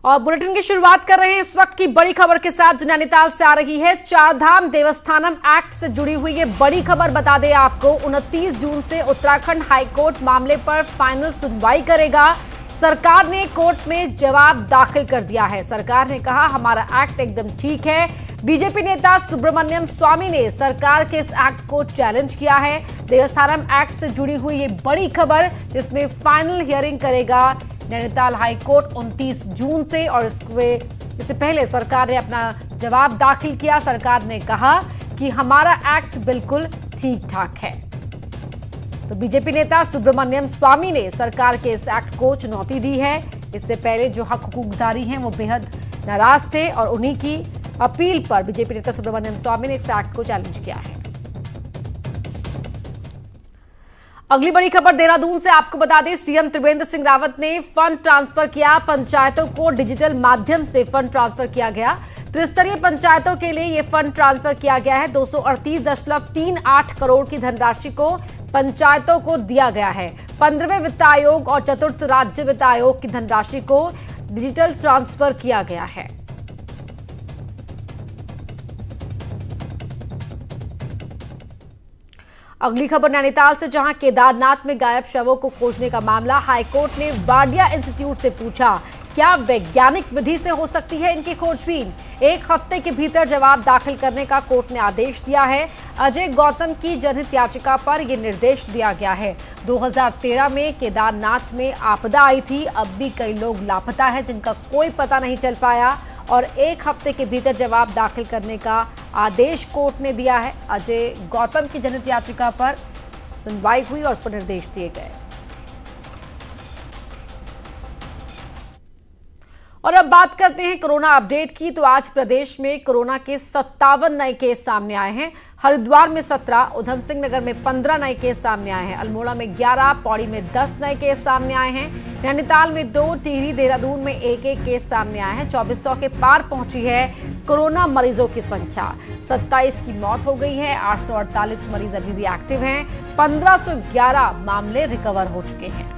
और बुलेटिन की शुरुआत कर रहे हैं इस वक्त की बड़ी खबर के साथ जो नैनीताल से आ रही है। चारधाम देवस्थानम एक्ट से जुड़ी हुई ये बड़ी खबर बता दें आपको, 29 जून से उत्तराखंड हाईकोर्ट मामले पर फाइनल सुनवाई करेगा। सरकार ने कोर्ट में जवाब दाखिल कर दिया है। सरकार ने कहा हमारा एक्ट एकदम ठीक है। बीजेपी नेता सुब्रमण्यम स्वामी ने सरकार के इस एक्ट को चैलेंज किया है। देवस्थानम एक्ट से जुड़ी हुई ये बड़ी खबर जिसमें फाइनल हियरिंग करेगा नैनीताल हाईकोर्ट 29 जून से, और इससे पहले सरकार ने अपना जवाब दाखिल किया। सरकार ने कहा कि हमारा एक्ट बिल्कुल ठीक ठाक है। तो बीजेपी नेता सुब्रमण्यम स्वामी ने सरकार के इस एक्ट को चुनौती दी है। इससे पहले जो हक हकूकदारी हैं वो बेहद नाराज थे और उन्हीं की अपील पर बीजेपी नेता सुब्रमण्यम स्वामी ने इस एक्ट को चैलेंज किया है। अगली बड़ी खबर देहरादून से आपको बता दें, सीएम त्रिवेंद्र सिंह रावत ने फंड ट्रांसफर किया। पंचायतों को डिजिटल माध्यम से फंड ट्रांसफर किया गया। त्रिस्तरीय पंचायतों के लिए यह फंड ट्रांसफर किया गया है। 238.38 करोड़ की धनराशि को पंचायतों को दिया गया है। 15वें वित्त आयोग और चतुर्थ राज्य वित्त आयोग की धनराशि को डिजिटल ट्रांसफर किया गया है। अगली खबर नैनीताल से, जहां केदारनाथ में गायब शवों को खोजने का मामला। हाईकोर्ट ने वाडिया इंस्टीट्यूट से पूछा क्या वैज्ञानिक विधि से हो सकती है इनकी खोजबीन। 1 हफ्ते के भीतर जवाब दाखिल करने का कोर्ट ने आदेश दिया है। अजय गौतम की जनहित याचिका पर यह निर्देश दिया गया है। 2013 में केदारनाथ में आपदा आई थी। अब भी कई लोग लापता हैं जिनका कोई पता नहीं चल पाया, और 1 हफ्ते के भीतर जवाब दाखिल करने का आदेश कोर्ट ने दिया है। अजय गौतम की जनहित याचिका पर सुनवाई हुई और उस पर निर्देश दिए गए। और अब बात करते हैं कोरोना अपडेट की। तो आज प्रदेश में कोरोना के 57 नए केस सामने आए हैं। हरिद्वार में 17, उधम सिंह नगर में 15 नए केस सामने आए हैं। अल्मोड़ा में 11, पौड़ी में 10 नए केस सामने आए हैं। नैनीताल में 2, टिहरी देहरादून में 1-1 केस सामने आए हैं। 2400 के पार पहुंची है कोरोना मरीजों की संख्या। 27 की मौत हो गई है। 848 मरीज अभी भी एक्टिव हैं। 1511 मामले रिकवर हो चुके हैं।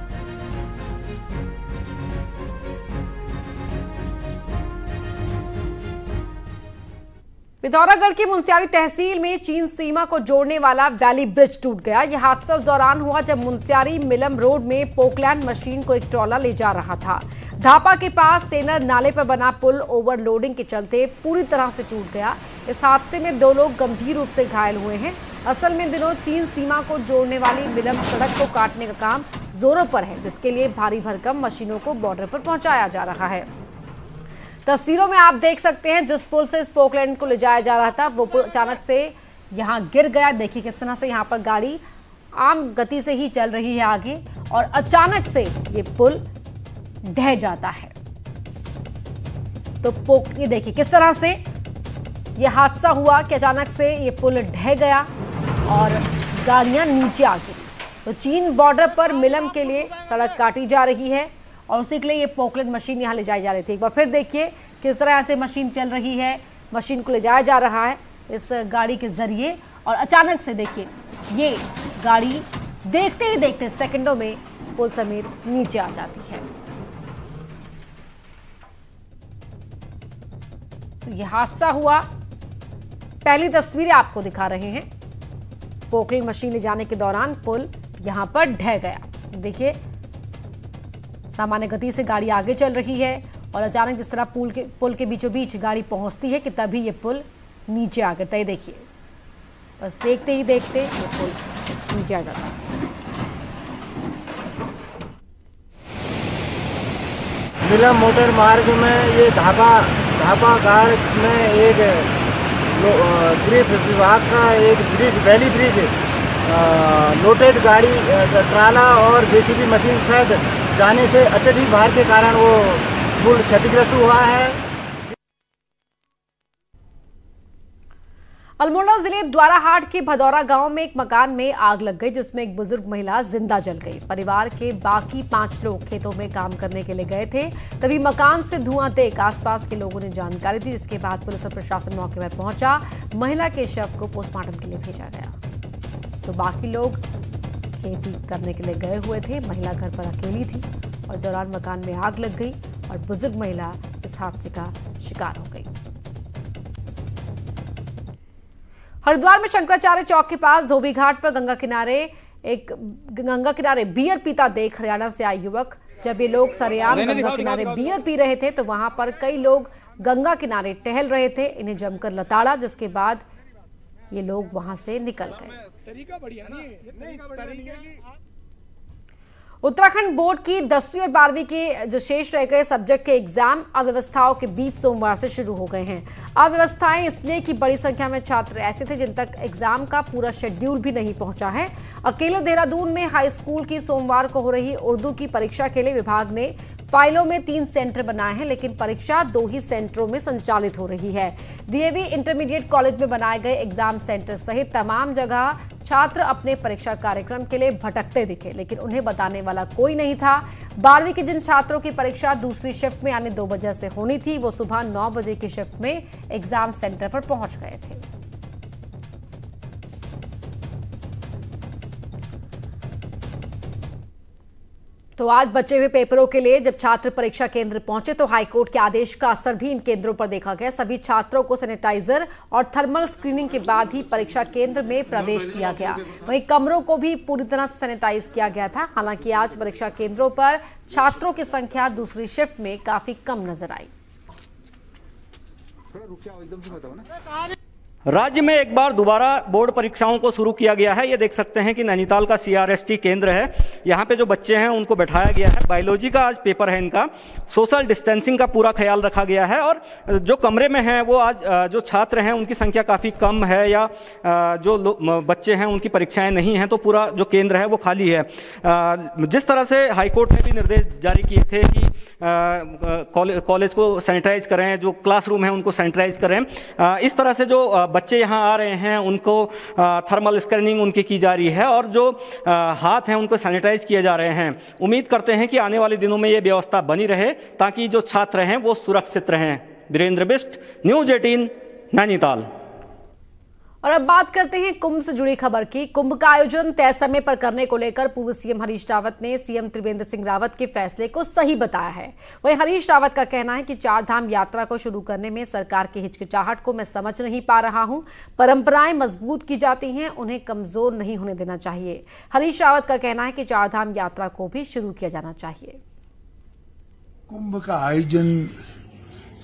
पिथौरागढ़ की मुनस्यारी तहसील में चीन सीमा को जोड़ने वाला वैली ब्रिज टूट गया। यह हादसा उस दौरान हुआ जब मुनस्यारी मिलम रोड में पोकलैंड मशीन को एक ट्रॉला ले जा रहा था। धापा के पास सेनर नाले पर बना पुल ओवरलोडिंग के चलते पूरी तरह से टूट गया। इस हादसे में 2 लोग गंभीर रूप से घायल हुए हैं। असल में दिनों चीन सीमा को जोड़ने वाली मिलम सड़क को काटने का काम जोरों पर है, जिसके लिए भारी भरकम मशीनों को बॉर्डर पर पहुंचाया जा रहा है। तस्वीरों में आप देख सकते हैं जिस पुल से पोकलैंड को ले जाया जा रहा था वो पुल अचानक से यहां गिर गया। देखिए किस तरह से यहां पर गाड़ी आम गति से ही चल रही है आगे, और अचानक से ये पुल ढह जाता है। तो ये देखिए किस तरह से ये हादसा हुआ कि अचानक से ये पुल ढह गया और गाड़ियां नीचे आ गई। तो चीन बॉर्डर पर मिलम के लिए सड़क काटी जा रही है और उसी के लिए ये पोकलैंड मशीन यहाँ ले जाई जा रही थी। एक बार फिर देखिए किस तरह से मशीन चल रही है। मशीन को ले जाया जा रहा है इस गाड़ी के जरिए, और अचानक से देखिए ये गाड़ी देखते ही देखते सेकंडों में पुल समेत नीचे आ जाती है। तो ये हादसा हुआ। पहली तस्वीरें आपको दिखा रहे हैं। पोकलैंड मशीन ले जाने के दौरान पुल यहां पर ढह गया। देखिए सामान्य गति से गाड़ी आगे चल रही है और अचानक जिस तरह पुल के बीचों बीच गाड़ी पहुंचती है कि तभी ये पुल नीचे आ गिरता है। देखिए बस देखते ही देखते ये पुल नीचे आ जाता है। मिलम मोटर मार्ग में ये धापा घाट में एक गृह विभाग का एक ब्रिज, वैली ब्रिज, लोडेड गाड़ी ट्राला और जेसीबी मशीन शायद जाने से अत्यधिक भार के कारण वो पुल क्षतिग्रस्त हुआ है। अल्मोड़ा जिले द्वाराहाट के भदौरा गांव में एक मकान में आग लग गई, जिसमें एक बुजुर्ग महिला जिंदा जल गई। परिवार के बाकी 5 लोग खेतों में काम करने के लिए गए थे, तभी मकान से धुआं देख आसपास के लोगों ने जानकारी दी, जिसके बाद पुलिस और प्रशासन मौके पर पहुंचा। महिला के शव को पोस्टमार्टम के लिए भेजा गया। तो बाकी लोग खेती करने के लिए गए हुए थे। महिला घर पर अकेली थी और इस दौरान मकान में आग लग गई और बुजुर्ग महिला इस हादसे का शिकार हो गई। हरिद्वार में शंकराचार्य चौक के पास धोबी घाट पर गंगा किनारे बियर पीता देख हरियाणा से आए युवक। जब ये लोग सरेआम गंगा किनारे बियर पी रहे थे तो वहां पर कई लोग गंगा किनारे टहल रहे थे। इन्हें जमकर लताड़ा, जिसके बाद ये लोग वहां से निकल गए। उत्तराखंड बोर्ड की 10वीं और 12वीं के जो शेष रह गए सब्जेक्ट के एग्जाम अव्यवस्थाओं के बीच सोमवार से शुरू हो गए हैं। अव्यवस्थाएं इसलिए कि बड़ी संख्या में छात्र ऐसे थे जिन तक एग्जाम का पूरा शेड्यूल भी नहीं पहुंचा है। अकेले देहरादून में हाई स्कूल की सोमवार को हो रही उर्दू की परीक्षा के लिए विभाग ने फाइलों में 3 सेंटर बनाए हैं, लेकिन परीक्षा 2 ही सेंटरों में संचालित हो रही है। डीएवी इंटरमीडिएट कॉलेज में बनाए गए एग्जाम सेंटर सहित तमाम जगह छात्र अपने परीक्षा कार्यक्रम के लिए भटकते दिखे, लेकिन उन्हें बताने वाला कोई नहीं था। 12वीं के जिन छात्रों की परीक्षा दूसरी शिफ्ट में यानी 2 बजे से होनी थी, वो सुबह 9 बजे की शिफ्ट में एग्जाम सेंटर पर पहुंच गए थे। तो आज बचे हुए पेपरों के लिए जब छात्र परीक्षा केंद्र पहुंचे तो हाईकोर्ट के आदेश का असर भी इन केंद्रों पर देखा गया। सभी छात्रों को सैनिटाइजर और थर्मल स्क्रीनिंग के बाद ही परीक्षा केंद्र में प्रवेश दिया गया। वहीं कमरों को भी पूरी तरह से सैनिटाइज किया गया था। हालांकि आज परीक्षा केंद्रों पर छात्रों की संख्या दूसरी शिफ्ट में काफी कम नजर आई। राज्य में एक बार दोबारा बोर्ड परीक्षाओं को शुरू किया गया है। ये देख सकते हैं कि नैनीताल का CRST केंद्र है। यहाँ पे जो बच्चे हैं उनको बैठाया गया है। बायोलॉजी का आज पेपर है इनका। सोशल डिस्टेंसिंग का पूरा ख्याल रखा गया है और जो कमरे में हैं वो आज जो छात्र हैं उनकी संख्या काफ़ी कम है या जो बच्चे हैं उनकी परीक्षाएं नहीं हैं, तो पूरा जो केंद्र है वो खाली है। जिस तरह से हाईकोर्ट ने भी निर्देश जारी किए थे कि कॉलेज को सैनिटाइज करें, जो क्लासरूम है उनको सैनिटाइज करें, इस तरह से जो बच्चे यहाँ आ रहे हैं उनको थर्मल स्क्रीनिंग उनकी की जा रही है और जो हाथ हैं उनको सैनिटाइज किए जा रहे हैं। उम्मीद करते हैं कि आने वाले दिनों में ये व्यवस्था बनी रहे ताकि जो छात्र हैं वो सुरक्षित रहें। वीरेंद्र बिष्ट, न्यूज़ 18, नैनीताल। और अब बात करते हैं कुंभ से जुड़ी खबर की। कुंभ का आयोजन तय समय पर करने को लेकर पूर्व सीएम हरीश रावत ने सीएम त्रिवेंद्र सिंह रावत के फैसले को सही बताया है। वहीं हरीश रावत का कहना है कि 4 धाम यात्रा को शुरू करने में सरकार की हिचकिचाहट को मैं समझ नहीं पा रहा हूं। परंपराएं मजबूत की जाती हैं, उन्हें कमजोर नहीं होने देना चाहिए। हरीश रावत का कहना है कि 4 धाम यात्रा को भी शुरू किया जाना चाहिए। कुंभ का आयोजन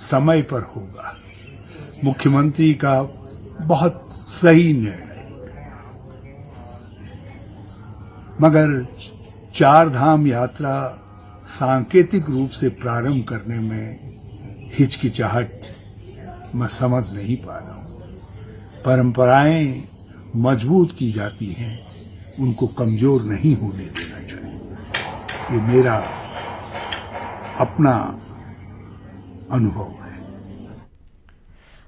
समय पर होगा। मुख्यमंत्री का बहुत सही निर्णय, मगर 4 धाम यात्रा सांकेतिक रूप से प्रारंभ करने में हिचकिचाहट मैं समझ नहीं पा रहा हूं। परंपराएं मजबूत की जाती हैं, उनको कमजोर नहीं होने देना चाहिए। ये मेरा अपना अनुभव है।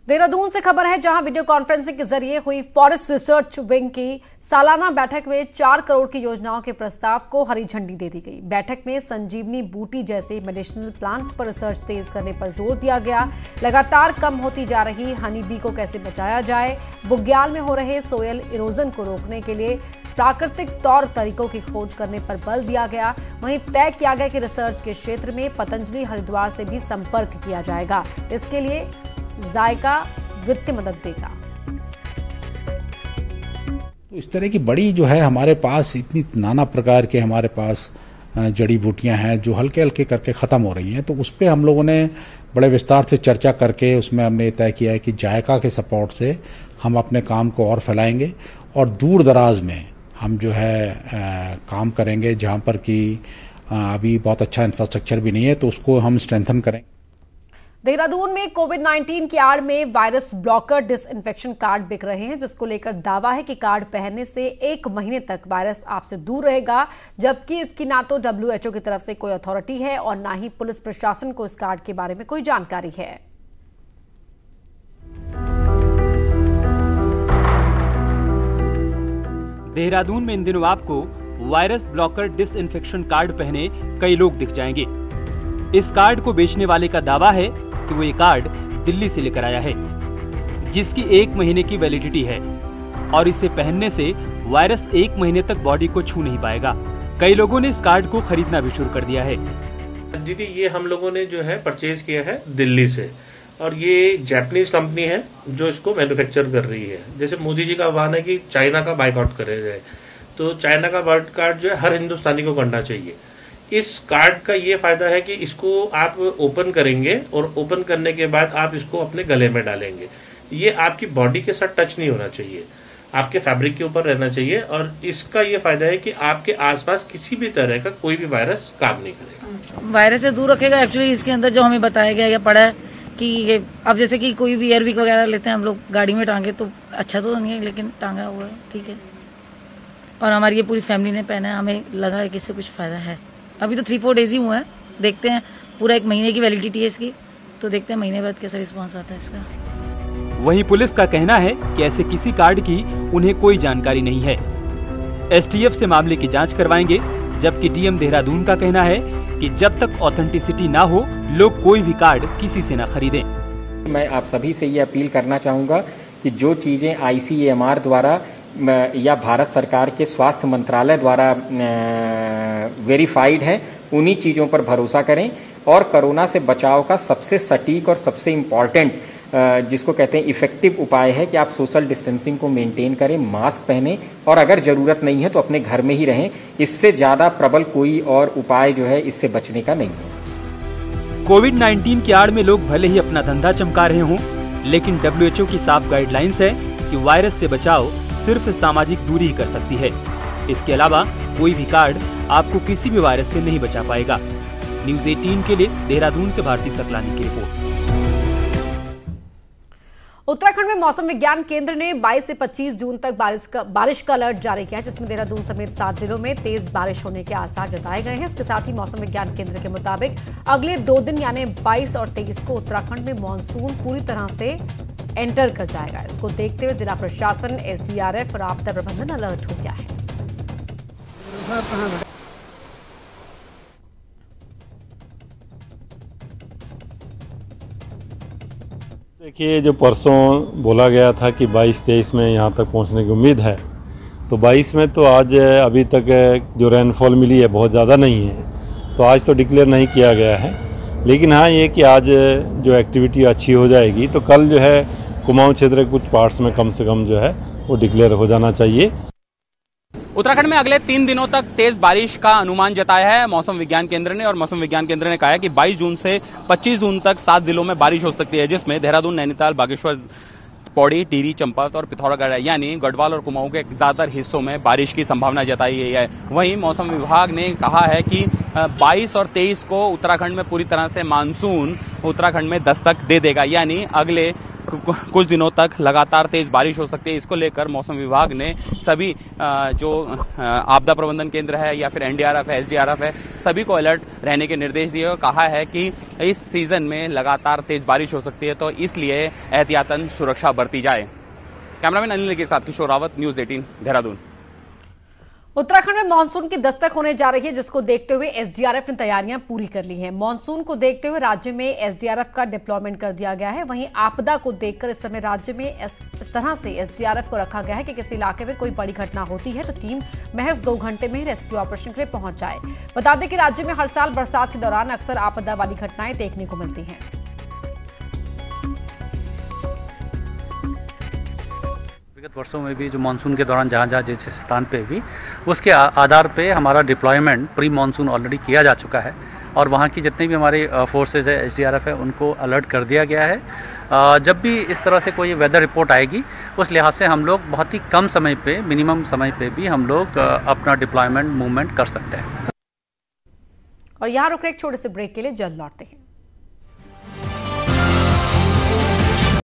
देहरादून से खबर है, जहां वीडियो कॉन्फ्रेंसिंग के जरिए हुई फॉरेस्ट रिसर्च विंग की सालाना बैठक में 4 करोड़ की योजनाओं के प्रस्ताव को हरी झंडी दे दी गई। बैठक में संजीवनी बूटी जैसे मेडिसिनल प्लांट पर रिसर्च तेज करने पर जोर दिया गया। लगातार कम होती जा रही हनी बी को कैसे बचाया जाए, बुग्याल में हो रहे सोयल इरोजन को रोकने के लिए प्राकृतिक तौर तरीकों की खोज करने पर बल दिया गया। वहीं तय किया गया कि रिसर्च के क्षेत्र में पतंजलि हरिद्वार से भी संपर्क किया जाएगा। इसके लिए जायका वित्तीय मदद देगा। तो इस तरह की बड़ी जो है हमारे पास इतनी नाना प्रकार के हमारे पास जड़ी बूटियां हैं जो हल्के हल्के करके ख़त्म हो रही हैं, तो उस पर हम लोगों ने बड़े विस्तार से चर्चा करके उसमें हमने तय किया है कि जायका के सपोर्ट से हम अपने काम को और फैलाएंगे और दूर दराज में हम जो है काम करेंगे जहाँ पर कि अभी बहुत अच्छा इंफ्रास्ट्रक्चर भी नहीं है, तो उसको हम स्ट्रेंथन करें। देहरादून में कोविड-19 की आड़ में वायरस ब्लॉकर डिसइंफेक्शन कार्ड बिक रहे हैं, जिसको लेकर दावा है कि कार्ड पहनने से 1 महीने तक वायरस आपसे दूर रहेगा, जबकि इसकी ना तो WHO की तरफ से कोई अथॉरिटी है और ना ही पुलिस प्रशासन को इस कार्ड के बारे में कोई जानकारी है। देहरादून में इन दिनों आपको वायरस ब्लॉकर डिसइंफेक्शन कार्ड पहने कई लोग दिख जाएंगे। इस कार्ड को बेचने वाले का दावा है कि वो ये कार्ड दिल्ली से लेकर आया है, जिसकी 1 महीने की वैलिडिटी है और इसे पहनने से वायरस 1 महीने तक बॉडी को छू नहीं पाएगा। कई लोगों ने इस कार्ड को खरीदना भी शुरू कर दिया है। दीदी ये हम लोगों ने जो है परचेज किया है दिल्ली से, और ये जापानीज कंपनी है जो इसको मैन्युफैक्चर कर रही है। जैसे मोदी जी का आह्वान है कि चाइना का बाइकआउट करे जाए, तो चाइना का बाइकआउट जो है हर हिंदुस्तानी को करना चाहिए। इस कार्ड का ये फायदा है कि इसको आप ओपन करेंगे और ओपन करने के बाद आप इसको अपने गले में डालेंगे। ये आपकी बॉडी के साथ टच नहीं होना चाहिए, आपके फैब्रिक के ऊपर रहना चाहिए, और इसका ये फायदा है कि आपके आसपास किसी भी तरह का कोई भी वायरस काम नहीं करेगा। वायरस से दूर रखेगा। एक्चुअली इसके अंदर जो हमें बताया गया या पढ़ा है कि ये अब जैसे कि कोई भी एयरविक वगैरह लेते हैं हम लोग गाड़ी में टांगे, तो अच्छा तो नहीं है लेकिन टांगा हुआ है, ठीक है। और हमारी ये पूरी फैमिली ने पहना है, हमें लगा है कि इससे कुछ फायदा है। अभी तो 3-4 डेज ही हुए हैं, देखते हैं। पूरा 1 महीने की वैलिडिटी है इसकी, तो देखते हैं महीने बाद कैसा रिस्पॉन्स आता है इसका। वहीं पुलिस का कहना है कि ऐसे किसी कार्ड की उन्हें कोई जानकारी नहीं है। एसटीएफ से मामले की जांच करवाएंगे, जबकि डीएम देहरादून का कहना है कि जब तक ऑथेंटिसिटी ना हो लोग कोई भी कार्ड किसी से ना खरीदें। मैं आप सभी से ये अपील करना चाहूँगा कि जो चीज़ें ICMR द्वारा या भारत सरकार के स्वास्थ्य मंत्रालय द्वारा वेरीफाइड हैं, उन्हीं चीज़ों पर भरोसा करें। और कोरोना से बचाव का सबसे सटीक और सबसे इम्पॉर्टेंट जिसको कहते हैं इफेक्टिव उपाय है कि आप सोशल डिस्टेंसिंग को मेंटेन करें, मास्क पहनें, और अगर ज़रूरत नहीं है तो अपने घर में ही रहें। इससे ज़्यादा प्रबल कोई और उपाय जो है इससे बचने का नहीं है। कोविड-19 की आड़ में लोग भले ही अपना धंधा चमका रहे हों, लेकिन WHO की साफ गाइडलाइंस है कि वायरस से बचाव सिर्फ सामाजिक दूरी ही कर सकती है। इसके अलावा कोई भी कार्ड आपको किसी भी वायरस से नहीं बचा पाएगा। न्यूज़ 18 के लिए देहरादून से भारती सकलानी की रिपोर्ट। उत्तराखंड में मौसम विज्ञान केंद्र ने 22 से 25 जून तक बारिश का अलर्ट जारी किया है, जिसमें देहरादून समेत 7 जिलों में तेज बारिश होने के आसार जताए गए हैं। इसके साथ ही मौसम विज्ञान केंद्र के मुताबिक अगले 2 दिन यानी 22 और 23 को उत्तराखंड में मानसून पूरी तरह से एंटर कर जाएगा। इसको देखते हुए जिला प्रशासन, SDRF और आपदा प्रबंधन अलर्ट हो गया है। देखिए, जो परसों बोला गया था कि 22-23 में यहाँ तक पहुँचने की उम्मीद है, तो 22 में तो आज अभी तक जो रेनफॉल मिली है बहुत ज़्यादा नहीं है, तो आज तो डिक्लेयर नहीं किया गया है। लेकिन हाँ, ये कि आज जो एक्टिविटी अच्छी हो जाएगी तो कल जो है कुमाऊं क्षेत्र के कुछ पार्ट्स में कम से कम जो है वो डिक्लेयर हो जाना चाहिए। उत्तराखंड में अगले 3 दिनों तक तेज बारिश का अनुमान जताया है मौसम विज्ञान केंद्र ने, और मौसम विज्ञान केंद्र ने कहा है कि 22 जून से 25 जून तक 7 जिलों में बारिश हो सकती है, जिसमें देहरादून, नैनीताल, बागेश्वर, पौड़ी, टिहरी, चंपावत और पिथौरागढ़ यानी गढ़वाल और कुमाऊं के ज्यादातर हिस्सों में बारिश की संभावना जताई गई है। वहीं मौसम विभाग ने कहा है कि 22 और 23 को उत्तराखंड में पूरी तरह से मानसून उत्तराखंड में दस्तक दे देगा, यानी अगले कुछ दिनों तक लगातार तेज बारिश हो सकती है। इसको लेकर मौसम विभाग ने सभी जो आपदा प्रबंधन केंद्र है या फिर NDRF है, SDRF है, सभी को अलर्ट रहने के निर्देश दिए और कहा है कि इस सीजन में लगातार तेज बारिश हो सकती है, तो इसलिए एहतियातन सुरक्षा बरती जाए। कैमरामैन अनिल के साथ किशोर रावत, न्यूज़ 18 देहरादून। उत्तराखंड में मानसून की दस्तक होने जा रही है, जिसको देखते हुए SDRF ने तैयारियां पूरी कर ली हैं। मानसून को देखते हुए राज्य में SDRF का डिप्लॉयमेंट कर दिया गया है। वहीं आपदा को देखकर इस समय राज्य में इस तरह से SDRF को रखा गया है कि किसी इलाके में कोई बड़ी घटना होती है तो टीम महज 2 घंटे में ही रेस्क्यू ऑपरेशन के लिए पहुंच जाए। बता दें कि राज्य में हर साल बरसात के दौरान अक्सर आपदा वाली घटनाएं देखने को मिलती हैं। विगत वर्षों में भी जो मानसून के दौरान जहाँ जहाँ जिस स्थान पे भी उसके आधार पे हमारा डिप्लॉयमेंट प्री मानसून ऑलरेडी किया जा चुका है, और वहाँ की जितने भी हमारे फोर्सेज है, SDRF है, उनको अलर्ट कर दिया गया है। जब भी इस तरह से कोई वेदर रिपोर्ट आएगी उस लिहाज से हम लोग बहुत ही कम समय पे, मिनिमम समय पे भी हम लोग अपना डिप्लॉयमेंट मूवमेंट कर सकते हैं। और यहाँ रुक रहे एक छोटे से ब्रेक के लिए, जल्द लौटते हैं।